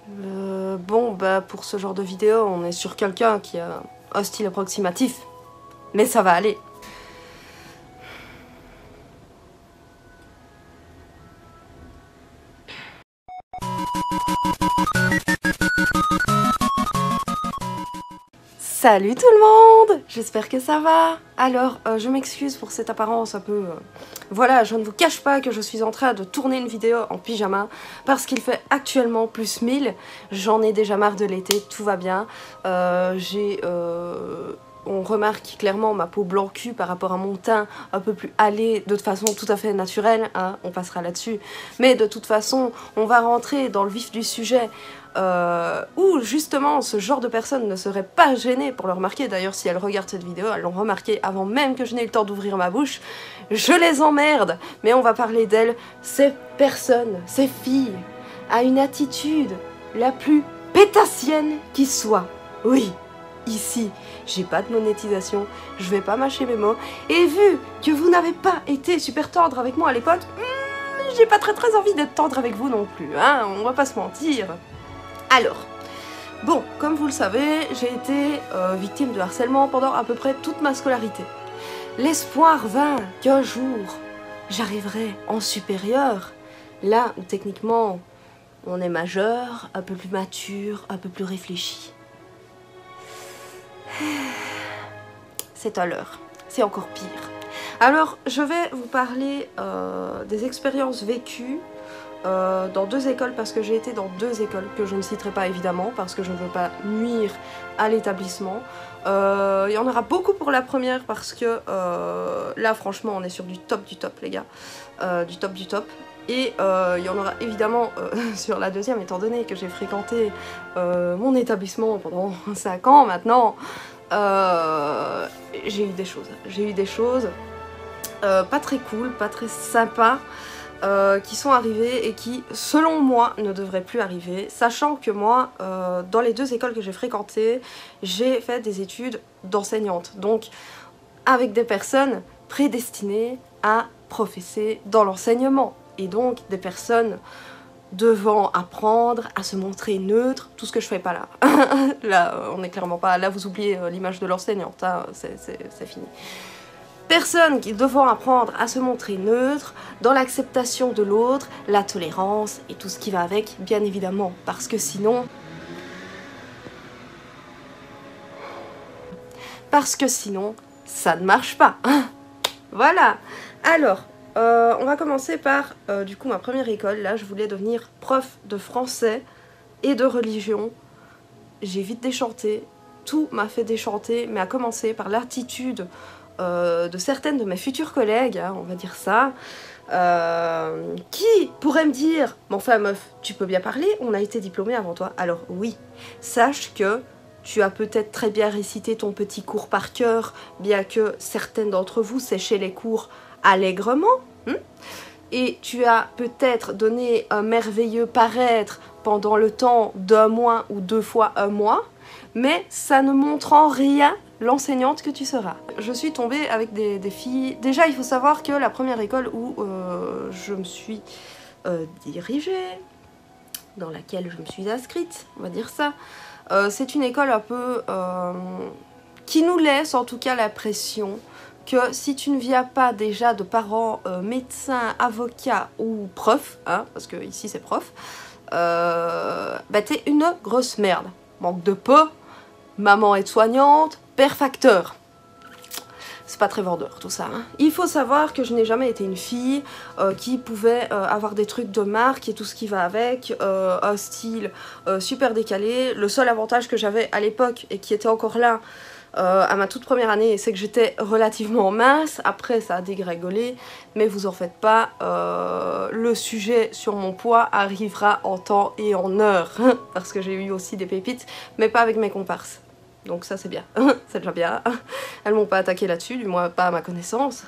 Bon, bah pour ce genre de vidéo, on est sur quelqu'un qui a un style approximatif. Mais ça va aller. Salut tout le monde! J'espère que ça va. Alors, je m'excuse pour cette apparence un peu... Voilà, je ne vous cache pas que je suis en train de tourner une vidéo en pyjama parce qu'il fait actuellement plus 1000. J'en ai déjà marre de l'été, tout va bien. On remarque clairement ma peau blanc cul par rapport à mon teint un peu plus hâlé, de façon tout à fait naturelle, hein, on passera là-dessus. Mais de toute façon, on va rentrer dans le vif du sujet. Où justement ce genre de personnes ne seraient pas gênées pour le remarquer. D'ailleurs, si elles regardent cette vidéo, elles l'ont remarqué avant même que je n'ai eu le temps d'ouvrir ma bouche. Je les emmerde, mais on va parler d'elles. Ces personnes, ces filles, à une attitude la plus pétassienne qui soit. Oui, ici, j'ai pas de monétisation, je vais pas mâcher mes mots. Et vu que vous n'avez pas été super tendre avec moi à l'époque, j'ai pas très envie d'être tendre avec vous non plus, hein, on va pas se mentir. Alors, bon, comme vous le savez, j'ai été victime de harcèlement pendant à peu près toute ma scolarité. L'espoir vint qu'un jour, j'arriverai en supérieur, là où techniquement on est majeur, un peu plus mature, un peu plus réfléchi. C'est un leurre, c'est encore pire. Alors, je vais vous parler des expériences vécues dans deux écoles, parce que j'ai été dans deux écoles que je ne citerai pas évidemment parce que je ne veux pas nuire à l'établissement. Il y en aura beaucoup pour la première parce que là franchement on est sur du top les gars, du top. Et il y en aura évidemment sur la deuxième, étant donné que j'ai fréquenté mon établissement pendant 5 ans maintenant. J'ai eu des choses pas très cool, pas très sympas, qui sont arrivées et qui, selon moi, ne devraient plus arriver, sachant que moi, dans les deux écoles que j'ai fréquentées, j'ai fait des études d'enseignante, donc avec des personnes prédestinées à professer dans l'enseignement, et donc des personnes devant apprendre à se montrer neutre, tout ce que je fais pas là. Là, on est clairement pas... Là, vous oubliez l'image de l'enseignante, hein, c'est fini. Personne qui devant apprendre à se montrer neutre, dans l'acceptation de l'autre, la tolérance et tout ce qui va avec, bien évidemment, parce que sinon... ça ne marche pas. Voilà. Alors, on va commencer par, du coup, ma première école. Là, je voulais devenir prof de français et de religion. J'ai vite déchanté. Tout m'a fait déchanter, mais à commencer par l'attitude de certaines de mes futures collègues, hein, on va dire ça, qui pourraient me dire « Mais enfin meuf, tu peux bien parler, on a été diplômés avant toi. » Alors oui, sache que tu as peut-être très bien récité ton petit cours par cœur, bien que certaines d'entre vous séchaient les cours allègrement, et tu as peut-être donné un merveilleux paraître pendant le temps d'1 mois ou 2 fois 1 mois, mais ça ne montre en rien l'enseignante que tu seras. Je suis tombée avec des filles... Déjà, il faut savoir que la première école où je me suis dirigée, dans laquelle je me suis inscrite, on va dire ça, c'est une école un peu qui nous laisse en tout cas la pression que si tu ne viens pas déjà de parents médecins, avocats ou profs, hein, parce que ici c'est prof, bah t'es une grosse merde. Manque de peau, maman aide-soignante, père facteur. C'est pas très vendeur tout ça, hein. Il faut savoir que je n'ai jamais été une fille qui pouvait avoir des trucs de marque et tout ce qui va avec, un style super décalé. Le seul avantage que j'avais à l'époque et qui était encore là à ma toute première année, c'est que j'étais relativement mince. Après ça a dégringolé, mais vous en faites pas, le sujet sur mon poids arrivera en temps et en heure parce que j'ai eu aussi des pépites, mais pas avec mes comparses. Donc ça c'est bien, c'est déjà bien. Elles m'ont pas attaqué là-dessus, du moins pas à ma connaissance.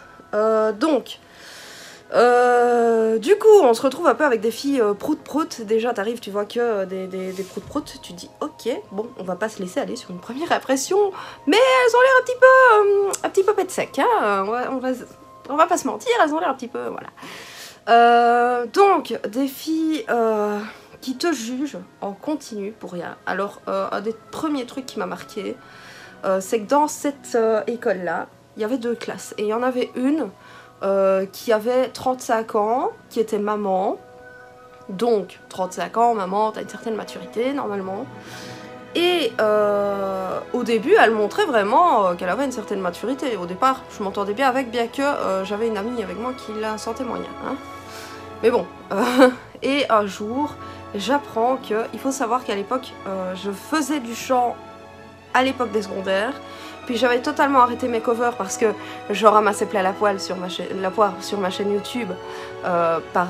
Du coup on se retrouve un peu avec des filles prout-prout. Déjà t'arrives, tu vois que des prout-prout, tu te dis ok, bon on va pas se laisser aller sur une première impression, mais elles ont l'air un petit peu pète sec, hein. On va pas se mentir, elles ont l'air un petit peu, voilà. Donc des filles qui te juge en continu pour rien. Alors, un des premiers trucs qui m'a marqué, c'est que dans cette école-là, il y avait 2 classes. Et il y en avait une qui avait 35 ans, qui était maman. Donc, 35 ans, maman, t'as une certaine maturité, normalement. Et au début, elle montrait vraiment qu'elle avait une certaine maturité. Au départ, je m'entendais bien avec, bien que j'avais une amie avec moi qui la sentait moyen. Hein. Mais bon, et un jour, j'apprends qu'il faut savoir qu'à l'époque, je faisais du chant à l'époque des secondaires. Puis j'avais totalement arrêté mes covers parce que je ramassais plein la poire sur ma chaîne YouTube par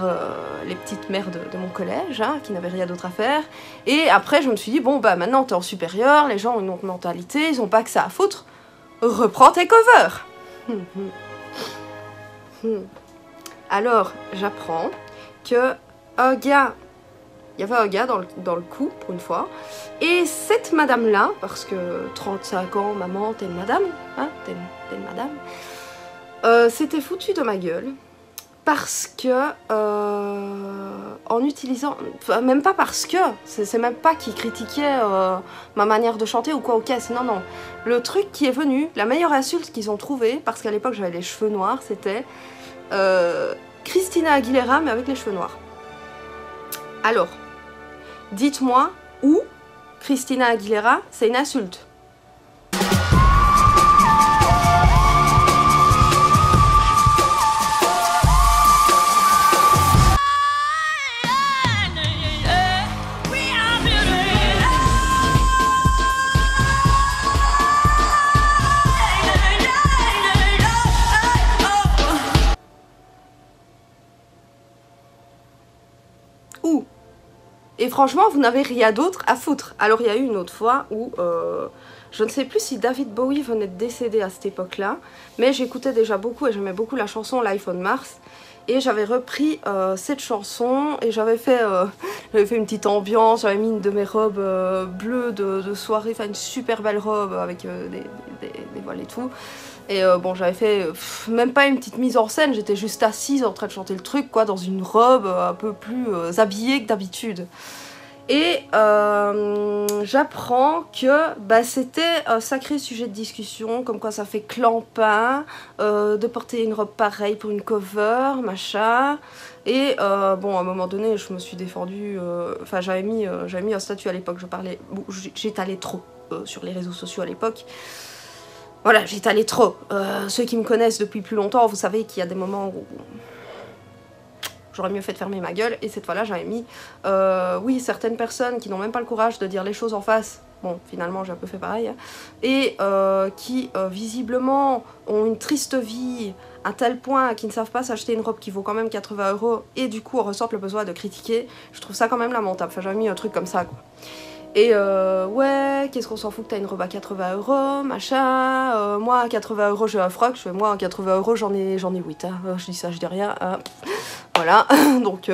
les petites mères de mon collège, hein, qui n'avaient rien d'autre à faire. Et après je me suis dit, bon bah maintenant t'es en supérieur, les gens ont une autre mentalité, ils ont pas que ça à foutre, reprends tes covers. Alors j'apprends que il y avait un gars dans le coup, pour une fois, et cette madame-là, parce que 35 ans, maman, t'es une madame, hein, t'es une madame, s'était foutue de ma gueule, parce que, en utilisant, enfin, même pas parce que, c'est même pas qu'il critiquait ma manière de chanter ou quoi, ok, non, non. Le truc qui est venu, la meilleure insulte qu'ils ont trouvée, parce qu'à l'époque j'avais les cheveux noirs, c'était Christina Aguilera, mais avec les cheveux noirs. Alors, dites-moi où Christina Aguilera, c'est une insulte. Où? Et franchement, vous n'avez rien d'autre à foutre. Alors il y a eu une autre fois où, je ne sais plus si David Bowie venait de décéder à cette époque-là, mais j'écoutais déjà beaucoup et j'aimais beaucoup la chanson Life on Mars. Et j'avais repris cette chanson et j'avais fait une petite ambiance, j'avais mis une de mes robes bleues de soirée, enfin une super belle robe avec des voiles et tout. Et bon, j'avais fait même pas une petite mise en scène, j'étais juste assise en train de chanter le truc, quoi, dans une robe un peu plus habillée que d'habitude. Et j'apprends que bah, c'était un sacré sujet de discussion, comme quoi ça fait clampin de porter une robe pareille pour une cover, machin. Et bon, à un moment donné, je me suis défendue, enfin j'avais mis un statut à l'époque, je parlais, bon, j'étalais trop sur les réseaux sociaux à l'époque. Voilà, j'étalais trop. Ceux qui me connaissent depuis plus longtemps, vous savez qu'il y a des moments où j'aurais mieux fait de fermer ma gueule. Et cette fois-là, j'avais mis, oui, certaines personnes qui n'ont même pas le courage de dire les choses en face. Bon, finalement, j'ai un peu fait pareil. Hein, et qui, visiblement, ont une triste vie à tel point qu'ils ne savent pas s'acheter une robe qui vaut quand même 80 € et du coup ressentent le besoin de critiquer. Je trouve ça quand même lamentable. Enfin, j'avais mis un truc comme ça, quoi. Et ouais, qu'est-ce qu'on s'en fout que t'as une robe à 80 €, machin. Moi à 80 € j'ai un froc, je fais moi à 80 € j'en ai 8. Hein. Je dis ça, je dis rien. Hein. Voilà, donc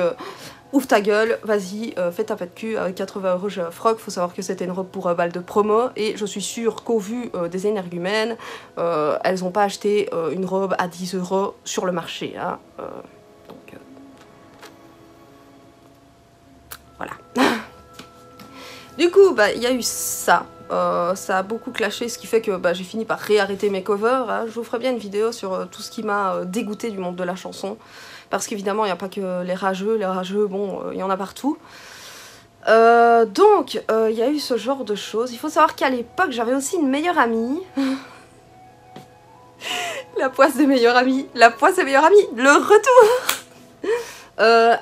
ouvre ta gueule, vas-y, fais ta pète cul. Avec 80 € j'ai un froc. Faut savoir que c'était une robe pour un bal de promo. Et je suis sûre qu'au vu des énergumènes, elles n'ont pas acheté une robe à 10 € sur le marché. Hein. Donc voilà. Du coup, bah, y a eu ça. Ça a beaucoup clashé, ce qui fait que bah, j'ai fini par réarrêter mes covers. Hein. Je vous ferai bien une vidéo sur tout ce qui m'a dégoûté du monde de la chanson. Parce qu'évidemment, il n'y a pas que les rageux, bon, il y en a partout. Donc, il y a eu ce genre de choses. Il faut savoir qu'à l'époque, j'avais aussi une meilleure amie. La poisse des meilleurs amis, le retour.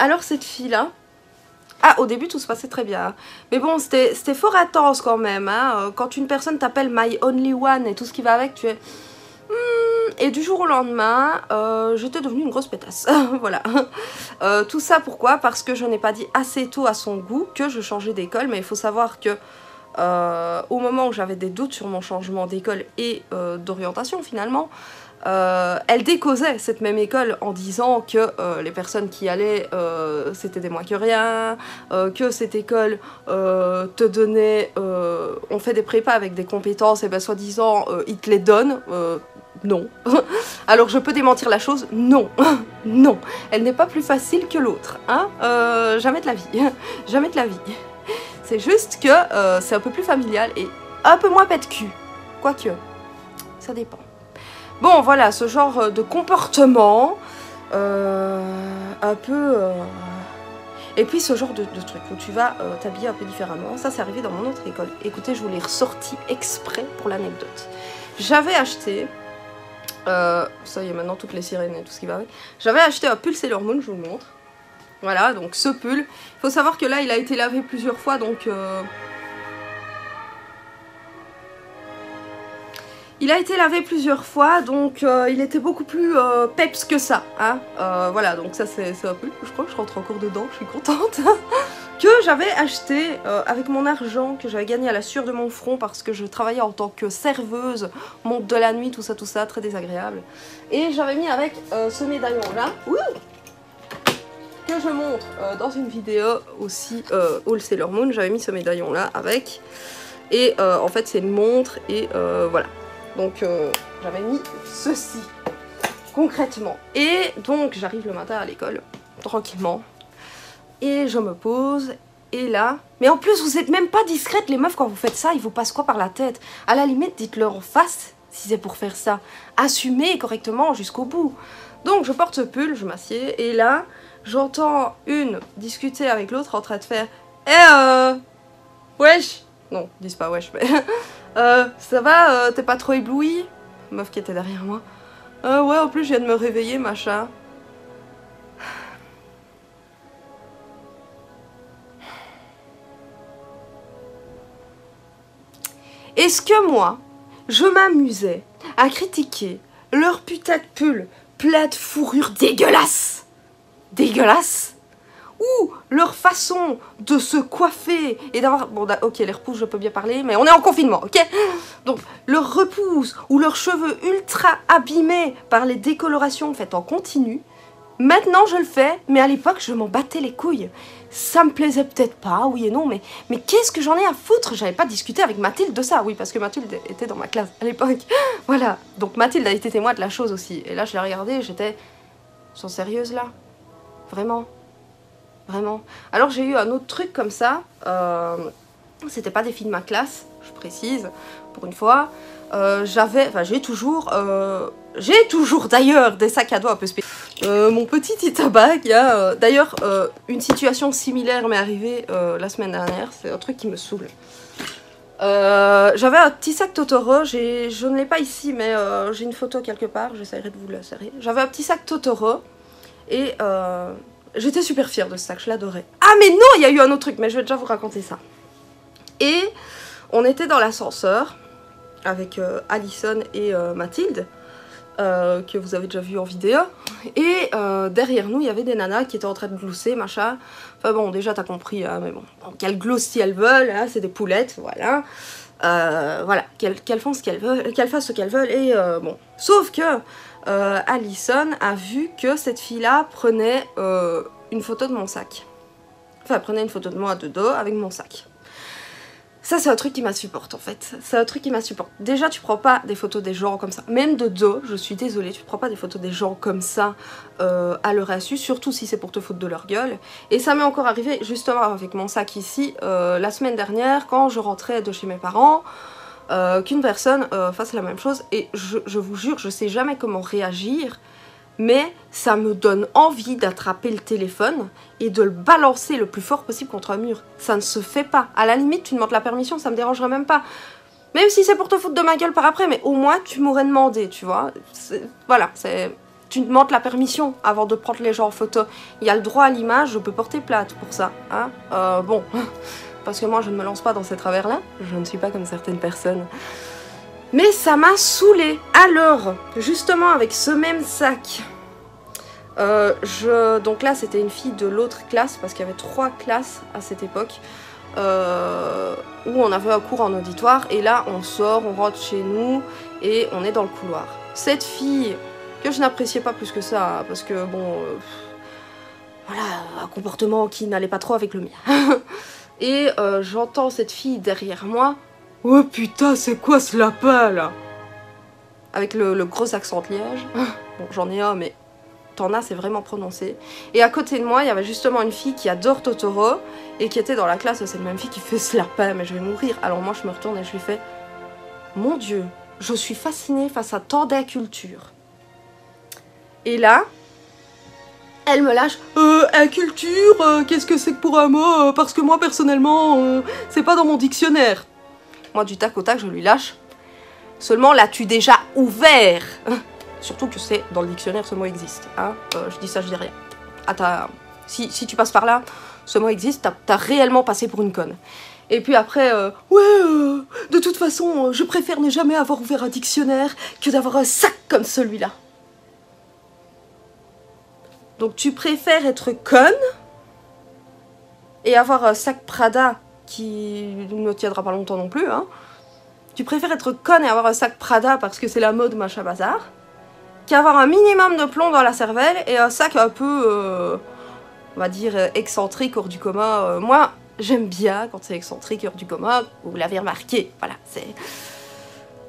Alors, cette fille-là, ah, au début, tout se passait très bien. Mais bon, c'était fort intense quand même. Hein. Quand une personne t'appelle My Only One et tout ce qui va avec, tu es... Et du jour au lendemain, j'étais devenue une grosse pétasse. Voilà. Tout ça, pourquoi? Parce que je n'ai pas dit assez tôt à son goût que je changeais d'école. Mais il faut savoir que au moment où j'avais des doutes sur mon changement d'école et d'orientation, finalement, elle décausait cette même école en disant que les personnes qui y allaient c'était des moins que rien, que cette école te donnait, on fait des prépas avec des compétences et ben soi-disant ils te les donnent Non. Alors je peux démentir la chose? Non. Non. Elle n'est pas plus facile que l'autre. Hein, jamais de la vie. Jamais de la vie. C'est juste que c'est un peu plus familial et un peu moins pète cul. Quoique, ça dépend. Bon, voilà, ce genre de comportement, un peu... Et puis ce genre de truc où tu vas t'habiller un peu différemment, ça c'est arrivé dans mon autre école. Écoutez, je vous l'ai ressorti exprès pour l'anecdote. J'avais acheté, ça y est maintenant toutes les sirènes et tout ce qui va avec, j'avais acheté un pull Sailor Moon, je vous le montre. Voilà, donc ce pull, il faut savoir que là il a été lavé plusieurs fois, donc... Il a été lavé plusieurs fois, donc il était beaucoup plus peps que ça. Hein. Voilà, donc ça c'est un peu, je crois que je rentre encore dedans, je suis contente. Que j'avais acheté avec mon argent que j'avais gagné à la sueur de mon front parce que je travaillais en tant que serveuse, monte de la nuit, tout ça, très désagréable. Et j'avais mis avec ce médaillon là, que je montre dans une vidéo aussi, All Sailor Moon, j'avais mis ce médaillon là avec. Et en fait c'est une montre et voilà. Donc j'avais mis ceci, concrètement. Et donc j'arrive le matin à l'école, tranquillement. Et je me pose, et là... Mais en plus vous êtes même pas discrètes les meufs quand vous faites ça, il vous passe quoi par la tête? À la limite dites-leur en face, si c'est pour faire ça. Assumez correctement jusqu'au bout. Donc je porte ce pull, je m'assieds, et là j'entends une discuter avec l'autre en train de faire « Eh wesh !» Non, ils disent pas wesh, mais... ça va, t'es pas trop ébloui? Meuf qui était derrière moi. Ouais, en plus je viens de me réveiller, machin. Est-ce que moi, je m'amusais à critiquer leur putain de pull plein de fourrure dégueulasse? Dégueulasse? Ou leur façon de se coiffer et d'avoir... Bon, ok, les repousses, je peux bien parler, mais on est en confinement, ok? Donc, leurs repousses ou leurs cheveux ultra abîmés par les décolorations faites en continu. Maintenant, je le fais, mais à l'époque, je m'en battais les couilles. Ça me plaisait peut-être pas, oui et non, mais qu'est-ce que j'en ai à foutre? J'avais pas discuté avec Mathilde de ça, oui, parce que Mathilde était dans ma classe à l'époque. Voilà, donc Mathilde a été témoin de la chose aussi. Et là, je l'ai regardée et j'étais... Sont sérieuses, là? Vraiment? Vraiment. Alors j'ai eu un autre truc comme ça, c'était pas des filles de ma classe, je précise, pour une fois. J'ai toujours d'ailleurs des sacs à dos un peu spéciaux. Mon petit Itabac, il y a d'ailleurs une situation similaire m'est arrivée la semaine dernière, c'est un truc qui me saoule. J'avais un petit sac Totoro, je ne l'ai pas ici mais j'ai une photo quelque part, j'essaierai de vous l'insérer. J'avais un petit sac Totoro et... j'étais super fière de ce sac, je l'adorais. Ah mais non, il y a eu un autre truc, mais je vais déjà vous raconter ça. Et on était dans l'ascenseur avec Alison et Mathilde, que vous avez déjà vu en vidéo. Et derrière nous, il y avait des nanas qui étaient en train de glousser, machin. Enfin bon, déjà t'as compris, hein, mais bon. Qu'elles gloussent si elles veulent, hein, c'est des poulettes, voilà. Voilà, qu'elles font ce qu'elles veulent, qu'elles fassent ce qu'elles veulent, et bon. Sauf que... Alison a vu que cette fille-là prenait une photo de mon sac. Enfin, prenait une photo de moi de dos avec mon sac. Ça, c'est un truc qui m'insupporte en fait. C'est un truc qui m'insupporte. Déjà, tu prends pas des photos des gens comme ça. Même de dos, je suis désolée, tu prends pas des photos des gens comme ça à leur insu, surtout si c'est pour te foutre de leur gueule. Et ça m'est encore arrivé justement avec mon sac ici, la semaine dernière, quand je rentrais de chez mes parents. Qu'une personne fasse la même chose et je vous jure, je sais jamais comment réagir, mais ça me donne envie d'attraper le téléphone et de le balancer le plus fort possible contre un mur. Ça ne se fait pas. À la limite, tu demandes la permission, ça me dérangerait même pas. Même si c'est pour te foutre de ma gueule par après, mais au moins tu m'aurais demandé, tu vois. Voilà, tu demandes la permission avant de prendre les gens en photo. Il y a le droit à l'image, je peux porter plainte pour ça. Hein, bon... Parce que moi je ne me lance pas dans ces travers là, je ne suis pas comme certaines personnes. Mais ça m'a saoulée. Alors, justement avec ce même sac, donc là c'était une fille de l'autre classe, parce qu'il y avait 3 classes à cette époque, où on avait un cours en auditoire, et là on sort, on rentre chez nous, et on est dans le couloir. Cette fille, que je n'appréciais pas plus que ça, parce que bon, voilà, un comportement qui n'allait pas trop avec le mien. Et j'entends cette fille derrière moi. Oh putain, c'est quoi ce lapin là? avec le gros accent de Liège. Bon, j'en ai un, mais t'en as, c'est vraiment prononcé. Et à côté de moi, il y avait justement une fille qui adore Totoro et qui était dans la classe. C'est la même fille qui fait ce lapin, mais je vais mourir. Alors moi, je me retourne et je lui fais « Mon Dieu, je suis fascinée face à tant d'inculture. » Et là, elle me lâche « Inculture, qu'est-ce que c'est que pour un mot parce que moi, personnellement, c'est pas dans mon dictionnaire. » Moi, du tac au tac, je lui lâche. Seulement, l'as-tu déjà ouvert? Surtout que c'est dans le dictionnaire, ce mot existe. Hein, je dis ça, je dis rien. Ah, si tu passes par là, ce mot existe, t'as réellement passé pour une conne. Et puis après, de toute façon, je préfère ne jamais avoir ouvert un dictionnaire que d'avoir un sac comme celui-là. Donc tu préfères être conne et avoir un sac Prada qui ne tiendra pas longtemps non plus, hein. Tu préfères être conne et avoir un sac Prada parce que c'est la mode machin bazar, qu'avoir un minimum de plomb dans la cervelle et un sac un peu, on va dire, excentrique, hors du commun. Moi, j'aime bien quand c'est excentrique, hors du commun, vous l'avez remarqué, voilà, c'est...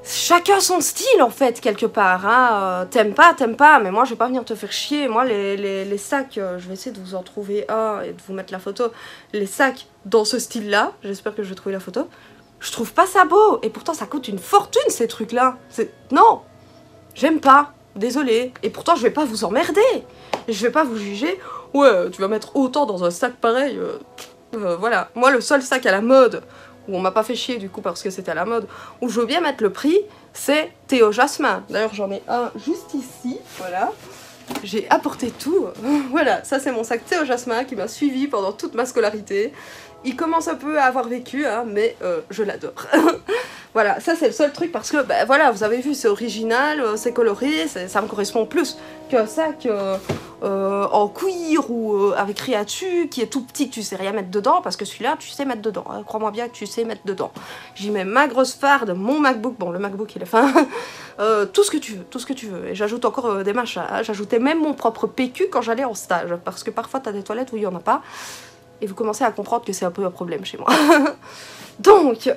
Chacun son style en fait, quelque part, hein. T'aimes pas, mais moi je vais pas venir te faire chier. Moi les sacs, je vais essayer de vous en trouver un et de vous mettre la photo. Les sacs dans ce style-là, j'espère que je vais trouver la photo, je trouve pas ça beau. Et pourtant ça coûte une fortune ces trucs-là. Non, j'aime pas, désolée. Et pourtant je vais pas vous emmerder. Je vais pas vous juger. Ouais, tu vas mettre autant dans un sac pareil. Voilà, moi le seul sac à la mode où on m'a pas fait chier du coup parce que c'était à la mode, où je veux bien mettre le prix, c'est Théo Jasmin. D'ailleurs j'en ai un juste ici, voilà. J'ai apporté tout. Voilà, ça c'est mon sac Théo Jasmin qui m'a suivi pendant toute ma scolarité. Il commence un peu à avoir vécu, hein, mais je l'adore. Voilà, ça c'est le seul truc parce que, bah, voilà, vous avez vu, c'est original, c'est coloré, ça me correspond plus qu'un sac en cuir ou avec rien dessus, qui est tout petit, que tu sais rien mettre dedans, parce que celui-là, tu sais mettre dedans. Hein, crois-moi bien que tu sais mettre dedans. J'y mets ma grosse farde, mon MacBook, bon, le MacBook il est fin, tout ce que tu veux, tout ce que tu veux. Et j'ajoute encore des machins, hein. J'ajoutais même mon propre PQ quand j'allais en stage, parce que parfois t'as des toilettes où il n'y en a pas, et vous commencez à comprendre que c'est un peu un problème chez moi. Donc...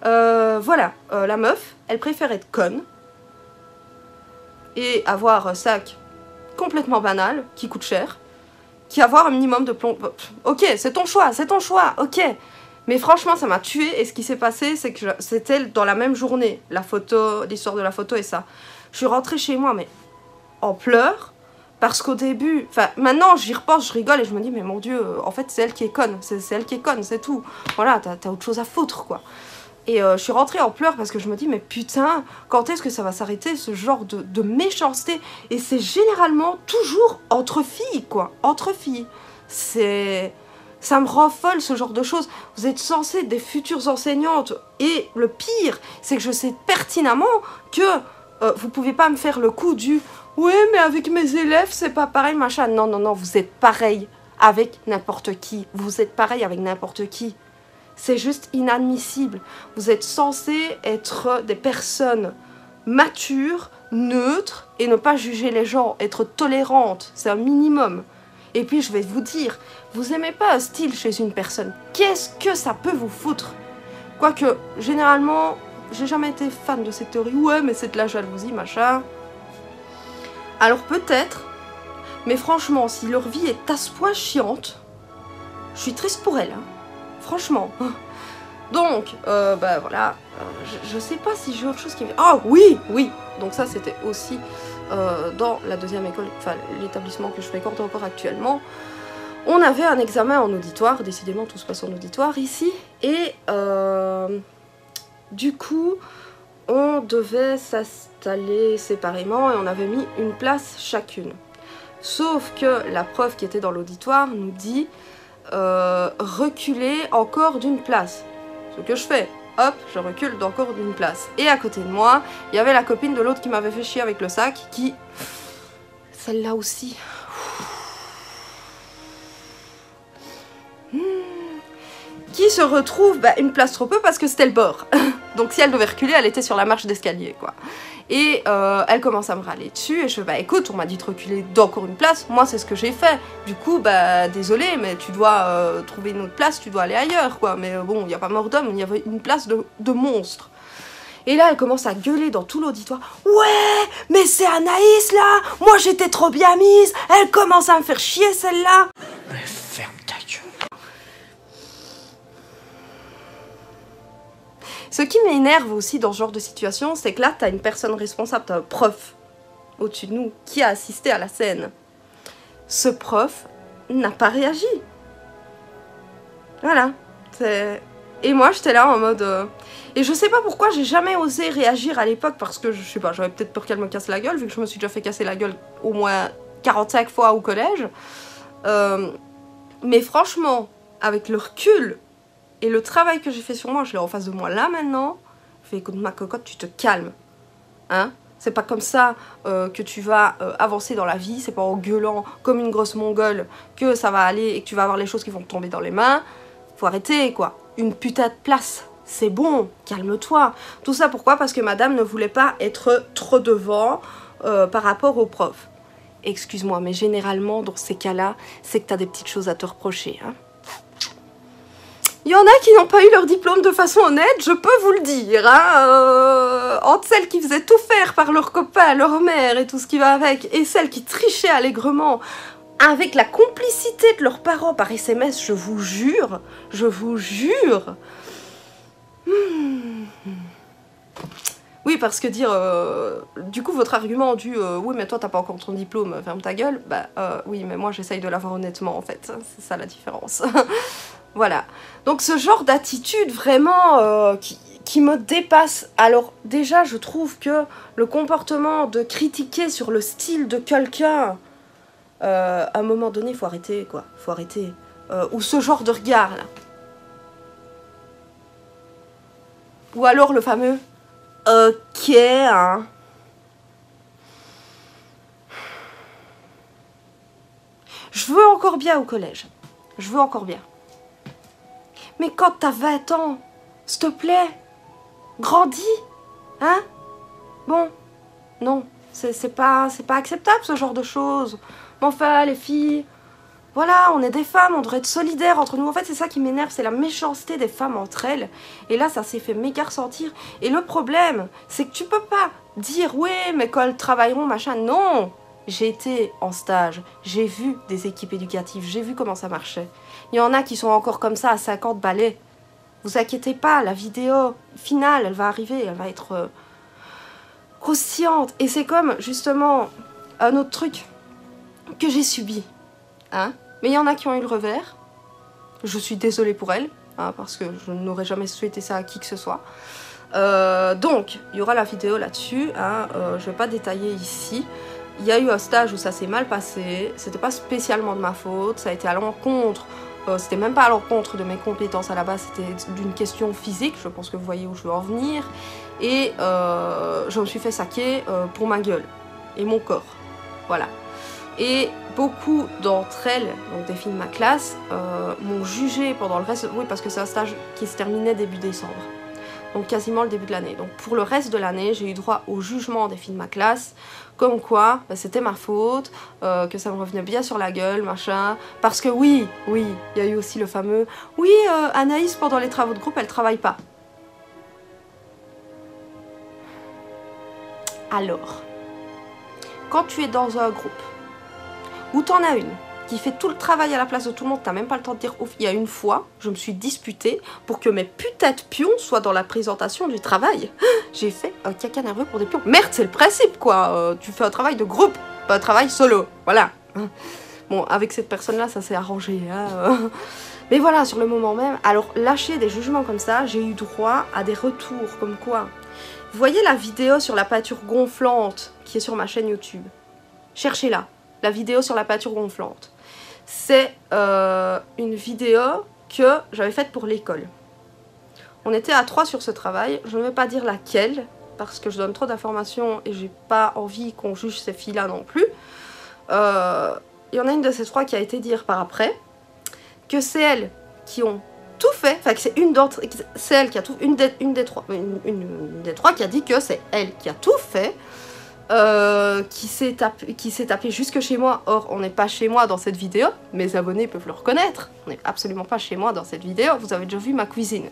voilà, la meuf, elle préfère être conne et avoir un sac complètement banal, qui coûte cher, qu'avoir un minimum de plomb. Ok, c'est ton choix, ok. Mais franchement, ça m'a tué et ce qui s'est passé, c'est que c'était dans la même journée, la photo, l'histoire de la photo et ça. Je suis rentrée chez moi, mais en pleurs, parce qu'au début, enfin, maintenant j'y repense, je rigole et je me dis, mais mon Dieu, en fait, c'est elle qui est conne, c'est elle qui est conne, c'est tout. Voilà, t'as autre chose à foutre, quoi. Et je suis rentrée en pleurs parce que je me dis, mais putain, quand est-ce que ça va s'arrêter, ce genre de méchanceté? Et c'est généralement toujours entre filles, quoi. Entre filles. Ça me rend folle, ce genre de choses. Vous êtes censées être des futures enseignantes. Et le pire, c'est que je sais pertinemment que vous pouvez pas me faire le coup du « Ouais, mais avec mes élèves, c'est pas pareil, machin. » Non, non, non, vous êtes pareil avec n'importe qui. Vous êtes pareil avec n'importe qui. C'est juste inadmissible. Vous êtes censés être des personnes matures, neutres, et ne pas juger les gens, être tolérantes, c'est un minimum. Et puis je vais vous dire, vous aimez pas un style chez une personne, qu'est-ce que ça peut vous foutre? Quoique, généralement, j'ai jamais été fan de cette théorie, ouais mais c'est de la jalousie, machin. Alors peut-être, mais franchement, si leur vie est à ce point chiante, je suis triste pour elles, hein. Franchement. Donc, bah voilà, je sais pas si j'ai autre chose qui me... Oh oui, oui. Donc ça, c'était aussi dans la deuxième école, enfin l'établissement que je fréquente encore actuellement. On avait un examen en auditoire, décidément tout se passe en auditoire ici. Et du coup, on devait s'installer séparément et on avait mis une place chacune. Sauf que la prof qui était dans l'auditoire nous dit... reculer encore d'une place. Ce que je fais, hop, je recule d'encore d'une place. Et à côté de moi, il y avait la copine de l'autre qui m'avait fait chier avec le sac, qui... Celle-là aussi. Qui se retrouve une place trop peu parce que c'était le bord. Donc si elle devait reculer, elle était sur la marche d'escalier, quoi. Et elle commence à me râler dessus et je fais bah écoute, on m'a dit de reculer d'encore une place, moi c'est ce que j'ai fait. Du coup bah désolé mais tu dois trouver une autre place, tu dois aller ailleurs quoi. Mais bon, il n'y a pas mort d'homme, il y avait une place de monstre. Et là, elle commence à gueuler dans tout l'auditoire. Ouais, mais c'est Anaïs là. Moi, j'étais trop bien mise. Elle commence à me faire chier celle-là. Mais ferme ta gueule. Ce qui m'énerve aussi dans ce genre de situation, c'est que là, t'as une personne responsable, t'as un prof au-dessus de nous qui a assisté à la scène. Ce prof n'a pas réagi. Voilà. Et moi, j'étais là en mode... Et je sais pas pourquoi j'ai jamais osé réagir à l'époque, parce que, je sais pas, j'avais peut-être peur qu'elle me casse la gueule, vu que je me suis déjà fait casser la gueule au moins 45 fois au collège. Mais franchement, avec le recul et le travail que j'ai fait sur moi, je l'ai en face de moi là maintenant, je fais écoute ma cocotte, tu te calmes. Hein? C'est pas comme ça que tu vas avancer dans la vie, c'est pas en gueulant comme une grosse mongole que ça va aller et que tu vas avoir les choses qui vont te tomber dans les mains. Faut arrêter quoi. Une putain de place, c'est bon, calme-toi. Tout ça pourquoi? Parce que madame ne voulait pas être trop devant par rapport au prof. Excuse-moi, mais généralement dans ces cas-là, c'est que t'as des petites choses à te reprocher. Hein. Il y en a qui n'ont pas eu leur diplôme de façon honnête, je peux vous le dire. Hein. Entre celles qui faisaient tout faire par leurs copains, leur mère et tout ce qui va avec, et celles qui trichaient allègrement avec la complicité de leurs parents par SMS, je vous jure, je vous jure. Oui, parce que dire, du coup, votre argument du oui, mais toi, t'as pas encore ton diplôme, ferme ta gueule, bah oui, mais moi, j'essaye de l'avoir honnêtement, en fait. C'est ça la différence. Voilà. Donc, ce genre d'attitude, vraiment, qui me dépasse. Alors, déjà, je trouve que le comportement de critiquer sur le style de quelqu'un, à un moment donné, faut arrêter, quoi. Faut arrêter. Ou ce genre de regard, là. Ou alors le fameux ok, hein. Je veux encore bien au collège. Je veux encore bien. Mais quand t'as 20 ans, s'il te plaît, grandis. Hein? Bon, non, c'est pas acceptable ce genre de choses. Mais enfin, les filles, voilà, on est des femmes, on devrait être solidaires entre nous. En fait, c'est ça qui m'énerve, c'est la méchanceté des femmes entre elles. Et là, ça s'est fait méga ressentir. Et le problème, c'est que tu peux pas dire, ouais, mais quand elles travailleront, machin. Non, j'ai été en stage, j'ai vu des équipes éducatives, j'ai vu comment ça marchait. Il y en a qui sont encore comme ça à 50 balais. Vous inquiétez pas, la vidéo finale, elle va arriver, elle va être croustillante. Et c'est comme, justement, un autre truc que j'ai subi. Hein? Mais il y en a qui ont eu le revers. Je suis désolée pour elles, hein, parce que je n'aurais jamais souhaité ça à qui que ce soit. Donc, il y aura la vidéo là-dessus. Hein, je vais pas détailler ici. Il y a eu un stage où ça s'est mal passé. C'était pas spécialement de ma faute. Ça a été à l'encontre. C'était même pas à l'encontre de mes compétences à la base. C'était d'une question physique. Je pense que vous voyez où je veux en venir. Et je me suis fait saquer pour ma gueule et mon corps. Voilà. Et beaucoup d'entre elles, donc des filles de ma classe, m'ont jugée pendant le reste... Oui, parce que c'est un stage qui se terminait début décembre. Donc quasiment le début de l'année. Donc pour le reste de l'année, j'ai eu droit au jugement des filles de ma classe, comme quoi bah, c'était ma faute, que ça me revenait bien sur la gueule, machin. Parce que oui, il y a eu aussi le fameux... Oui, Anaïs, pendant les travaux de groupe, elle travaille pas. Alors, quand tu es dans un groupe, où t'en as une qui fait tout le travail à la place de tout le monde, t'as même pas le temps de dire ouf. Il y a une fois, je me suis disputée pour que mes putains de pions soient dans la présentation du travail. J'ai fait un caca nerveux pour des pions. Merde, c'est le principe quoi. Tu fais un travail de groupe, pas un travail solo. Voilà. Bon, avec cette personne-là, ça s'est arrangé. Hein. Mais voilà, sur le moment même, alors lâcher des jugements comme ça, j'ai eu droit à des retours comme quoi. Vous voyez la vidéo sur la peinture gonflante qui est sur ma chaîne YouTube? Cherchez-la. La vidéo sur la peinture gonflante. C'est une vidéo que j'avais faite pour l'école. On était à 3 sur ce travail. Je ne vais pas dire laquelle, parce que je donne trop d'informations et j'ai pas envie qu'on juge ces filles-là non plus. Il y en a une de ces 3 qui a été dire par après que c'est elles qui ont tout fait, enfin que c'est une d'entre... C'est elle qui a tout... Une des 3 qui a dit que c'est elle qui a tout fait. Qui s'est tapé jusque chez moi. Or, on n'est pas chez moi dans cette vidéo. Mes abonnés peuvent le reconnaître. On n'est absolument pas chez moi dans cette vidéo. Vous avez déjà vu ma cuisine.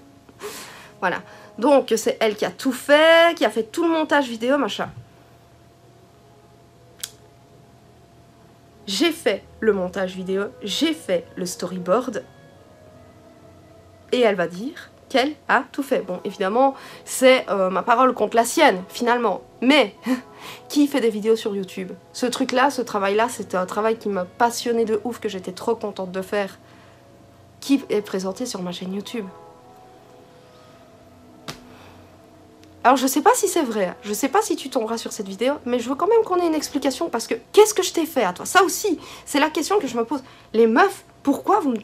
Voilà. Donc, c'est elle qui a tout fait, qui a fait tout le montage vidéo, machin. J'ai fait le montage vidéo, j'ai fait le storyboard. Et elle va dire qu'elle a tout fait. Bon, évidemment, c'est ma parole contre la sienne, finalement. Mais, qui fait des vidéos sur YouTube? Ce truc-là, ce travail-là, c'était un travail qui m'a passionné de ouf, que j'étais trop contente de faire. Qui est présenté sur ma chaîne YouTube? Alors je sais pas si c'est vrai, je sais pas si tu tomberas sur cette vidéo, mais je veux quand même qu'on ait une explication, parce que qu'est-ce que je t'ai fait à toi? Ça aussi, c'est la question que je me pose. Les meufs, pourquoi vous me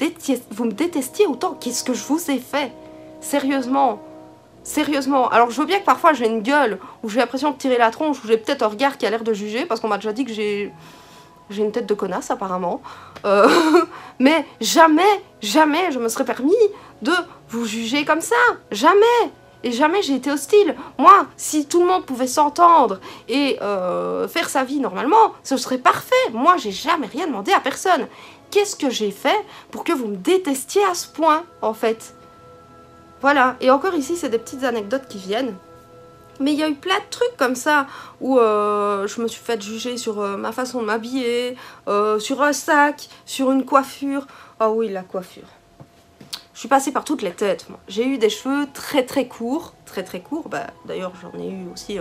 détestiez autant? Qu'est-ce que je vous ai fait? Sérieusement. Sérieusement. Alors je veux bien que parfois j'ai une gueule, où j'ai l'impression de tirer la tronche, où j'ai peut-être un regard qui a l'air de juger, parce qu'on m'a déjà dit que j'ai une tête de connasse apparemment. Mais jamais, jamais je me serais permis de vous juger comme ça. Jamais. Et jamais j'ai été hostile. Moi, si tout le monde pouvait s'entendre et faire sa vie normalement, ce serait parfait. Moi, j'ai jamais rien demandé à personne. Qu'est-ce que j'ai fait pour que vous me détestiez à ce point, en fait? Voilà. Et encore ici, c'est des petites anecdotes qui viennent. Mais il y a eu plein de trucs comme ça, où je me suis fait juger sur ma façon de m'habiller, sur un sac, sur une coiffure. Oh oui, la coiffure. Je suis passée par toutes les têtes. J'ai eu des cheveux très très courts, bah, d'ailleurs j'en ai eu aussi,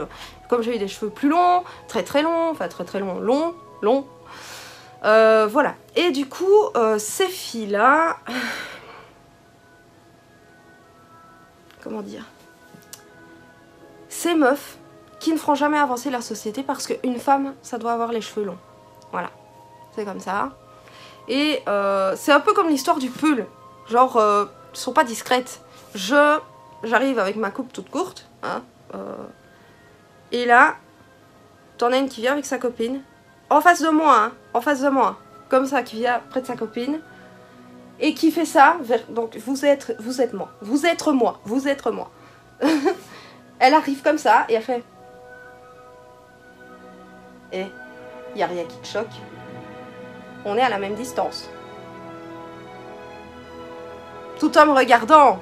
comme j'ai eu des cheveux plus longs, très longs, enfin très longs, longs. Voilà. Et du coup, ces filles-là, comment dire, ces meufs qui ne feront jamais avancer la société, parce qu'une femme, ça doit avoir les cheveux longs. Voilà, c'est comme ça. Et c'est un peu comme l'histoire du pull. Genre, sont pas discrètes. J'arrive avec ma coupe toute courte, hein, et là, t'en as une qui vient avec sa copine, en face de moi, hein, en face de moi, comme ça, qui vient près de sa copine, et qui fait ça, donc vous êtes moi, vous êtes moi. Elle arrive comme ça, et elle fait, et y a rien qui te choque, on est à la même distance. Tout en me regardant.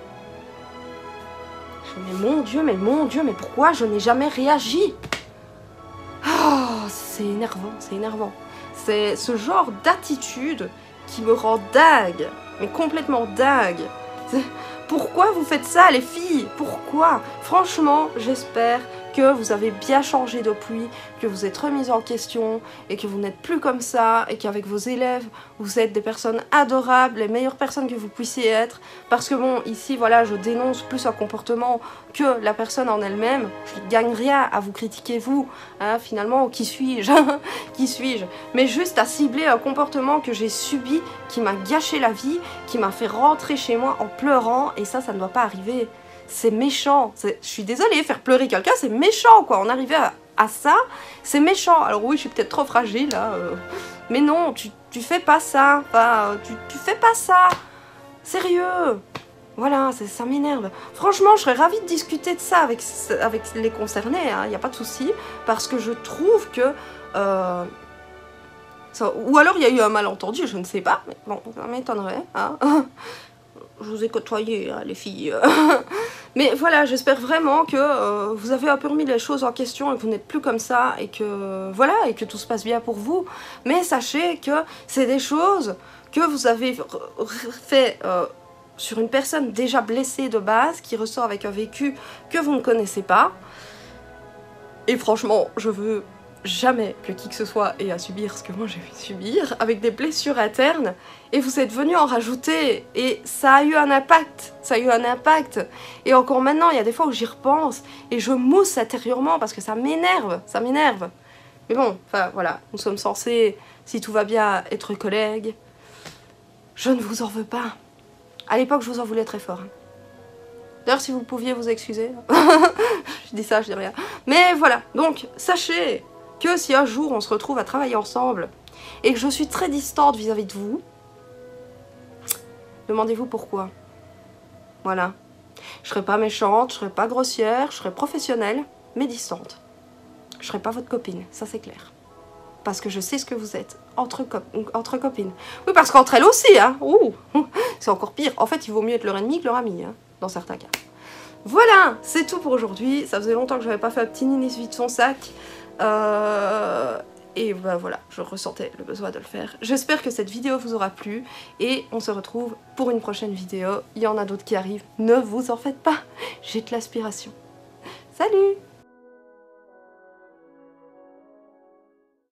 Je me dis, mais mon Dieu, mais pourquoi je n'ai jamais réagi? Oh, c'est énervant, c'est énervant. C'est ce genre d'attitude qui me rend dingue, mais complètement dingue. Pourquoi vous faites ça, les filles? Pourquoi? Franchement, j'espère que vous avez bien changé depuis, que vous êtes remise en question et que vous n'êtes plus comme ça, et qu'avec vos élèves, vous êtes des personnes adorables, les meilleures personnes que vous puissiez être. Parce que bon, ici, voilà, je dénonce plus un comportement que la personne en elle-même. Je ne gagne rien à vous critiquer, vous. Hein, finalement, qui suis-je? Qui suis-je? Mais juste à cibler un comportement que j'ai subi, qui m'a gâché la vie, qui m'a fait rentrer chez moi en pleurant, et ça ne doit pas arriver. C'est méchant. Je suis désolée, faire pleurer quelqu'un, c'est méchant, quoi. En arriver à ça, c'est méchant. Alors oui, je suis peut-être trop fragile, là. Mais non, tu fais pas ça. Enfin, tu fais pas ça. Sérieux. Voilà, ça m'énerve. Franchement, je serais ravie de discuter de ça avec les concernés, hein. Y a pas de souci. Parce que je trouve que... ou alors il y a eu un malentendu, je ne sais pas. Mais bon, ça m'étonnerait, hein. Je vous ai côtoyé, hein, les filles. Mais voilà, j'espère vraiment que vous avez un peu remis les choses en question et que vous n'êtes plus comme ça, et que voilà, et que tout se passe bien pour vous. Mais sachez que c'est des choses que vous avez fait sur une personne déjà blessée de base, qui ressort avec un vécu que vous ne connaissez pas. Et franchement, je veux jamais que qui que ce soit ait à subir ce que moi j'ai pu subir, avec des blessures internes, et vous êtes venu en rajouter, et ça a eu un impact, et encore maintenant, il y a des fois où j'y repense, et je mousse intérieurement, parce que ça m'énerve, mais bon, enfin voilà, nous sommes censés, si tout va bien, être collègues. Je ne vous en veux pas. À l'époque, je vous en voulais très fort. D'ailleurs, si vous pouviez vous excuser, je dis ça, je dis rien, mais voilà, donc sachez que si un jour on se retrouve à travailler ensemble et que je suis très distante vis-à-vis de vous, demandez-vous pourquoi. Voilà. Je serai pas méchante, je serai pas grossière, je serai professionnelle, mais distante. Je serai pas votre copine, ça c'est clair. Parce que je sais ce que vous êtes, entre copines. Oui, parce qu'entre elles aussi, hein. C'est encore pire. En fait, il vaut mieux être leur ennemi que leur ami, hein, dans certains cas. Voilà, c'est tout pour aujourd'hui. Ça faisait longtemps que j'avais pas fait un petit Ninis vide son sac. Et bah voilà, je ressentais le besoin de le faire. J'espère que cette vidéo vous aura plu et on se retrouve pour une prochaine vidéo. Il y en a d'autres qui arrivent, ne vous en faites pas, j'ai de l'aspiration. Salut!